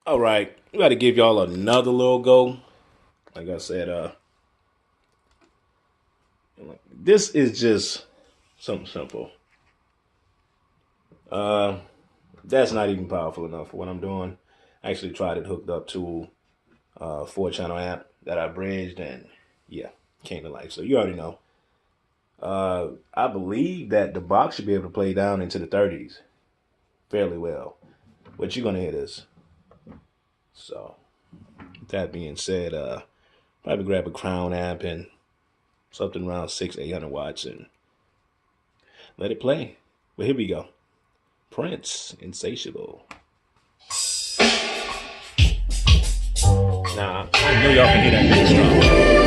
All right, we got to give y'all another little go. Like I said, this is just something simple. Uh, that's not even powerful enough for what I'm doing. I actually tried it hooked up to a 4 channel amp that I bridged, and yeah, came to life. So you already know. I believe that the box should be able to play down into the 30s fairly well. But you're gonna hear this. So with that being said, probably grab a Crown amp and something around 600-800 watts and let it play. But here we go. Prince, Insatiable. Now, I know y'all can hear that bass drum.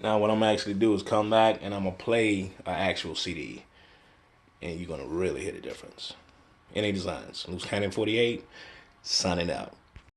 Now what I'm actually do is come back and I'm gonna play an actual CD, and you're gonna really hear the difference. NA Designs, Loose Cannon 48, signing out.